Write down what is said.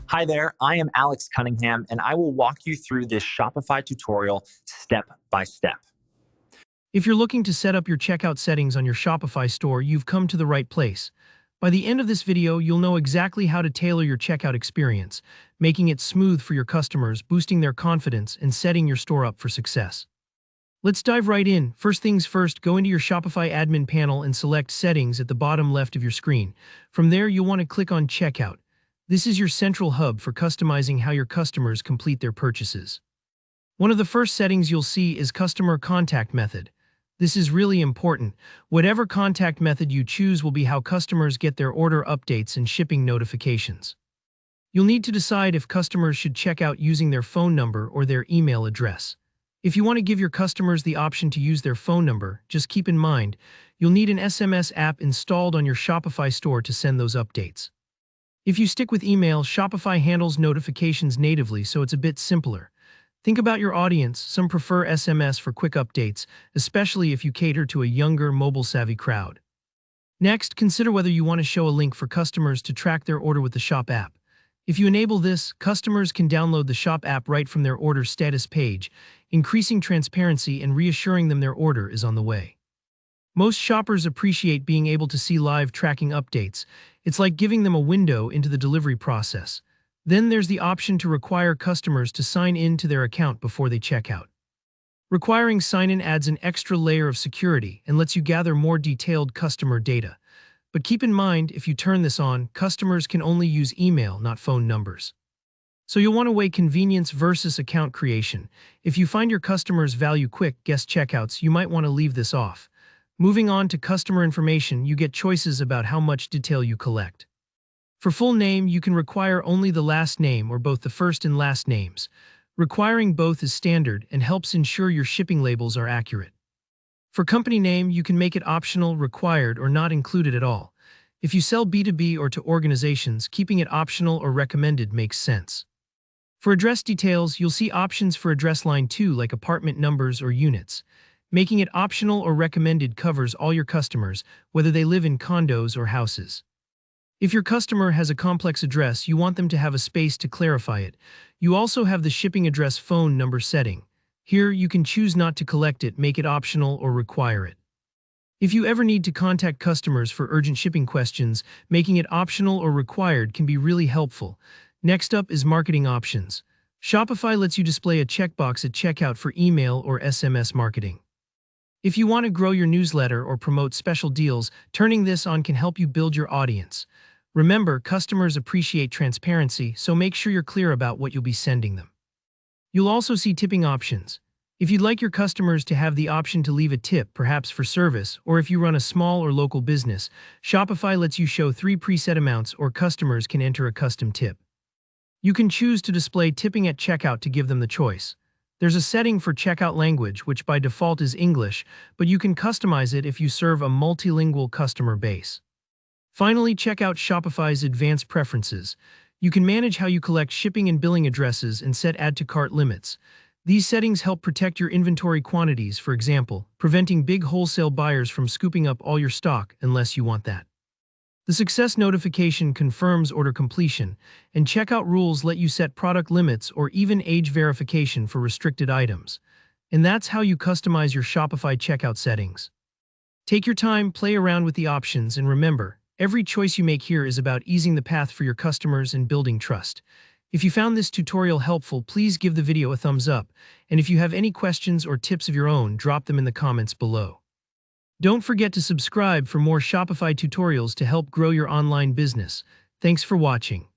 Hi there, I am Alex Cunningham, and I will walk you through this Shopify tutorial step by step. If you're looking to set up your checkout settings on your Shopify store, you've come to the right place. By the end of this video, you'll know exactly how to tailor your checkout experience, making it smooth for your customers, boosting their confidence, and setting your store up for success. Let's dive right in. First things first, go into your Shopify admin panel and select Settings at the bottom left of your screen. From there, you'll want to click on Checkout. This is your central hub for customizing how your customers complete their purchases. One of the first settings you'll see is Customer Contact Method. This is really important. Whatever contact method you choose will be how customers get their order updates and shipping notifications. You'll need to decide if customers should check out using their phone number or their email address. If you want to give your customers the option to use their phone number, just keep in mind, you'll need an SMS app installed on your Shopify store to send those updates. If you stick with email, Shopify handles notifications natively, so it's a bit simpler. Think about your audience. Some prefer SMS for quick updates, especially if you cater to a younger, mobile-savvy crowd. Next, consider whether you want to show a link for customers to track their order with the Shop app. If you enable this, customers can download the Shop app right from their order status page, increasing transparency and reassuring them their order is on the way. Most shoppers appreciate being able to see live tracking updates. It's like giving them a window into the delivery process. Then there's the option to require customers to sign in to their account before they check out. Requiring sign-in adds an extra layer of security and lets you gather more detailed customer data. But keep in mind, if you turn this on, customers can only use email, not phone numbers. So you'll want to weigh convenience versus account creation. If you find your customers value quick guest checkouts, you might want to leave this off. Moving on to customer information, you get choices about how much detail you collect. For full name, you can require only the last name or both the first and last names. Requiring both is standard and helps ensure your shipping labels are accurate. For company name, you can make it optional, required, or not included at all. If you sell B2B or to organizations, keeping it optional or recommended makes sense. For address details, you'll see options for address line 2 like apartment numbers or units. Making it optional or recommended covers all your customers, whether they live in condos or houses. If your customer has a complex address, you want them to have a space to clarify it. You also have the shipping address phone number setting. Here, you can choose not to collect it, make it optional, or require it. If you ever need to contact customers for urgent shipping questions, making it optional or required can be really helpful. Next up is marketing options. Shopify lets you display a checkbox at checkout for email or SMS marketing. If you want to grow your newsletter or promote special deals, turning this on can help you build your audience. Remember, customers appreciate transparency, so make sure you're clear about what you'll be sending them. You'll also see tipping options. If you'd like your customers to have the option to leave a tip, perhaps for service, or if you run a small or local business, Shopify lets you show 3 preset amounts or customers can enter a custom tip. You can choose to display tipping at checkout to give them the choice. There's a setting for checkout language, which by default is English, but you can customize it if you serve a multilingual customer base. Finally, check out Shopify's advanced preferences. You can manage how you collect shipping and billing addresses and set add to cart limits. These settings help protect your inventory quantities, for example, preventing big wholesale buyers from scooping up all your stock unless you want that. The success notification confirms order completion, and checkout rules let you set product limits or even age verification for restricted items. And that's how you customize your Shopify checkout settings. Take your time, play around with the options, and remember, every choice you make here is about easing the path for your customers and building trust. If you found this tutorial helpful, please give the video a thumbs up, and if you have any questions or tips of your own, drop them in the comments below. Don't forget to subscribe for more Shopify tutorials to help grow your online business. Thanks for watching.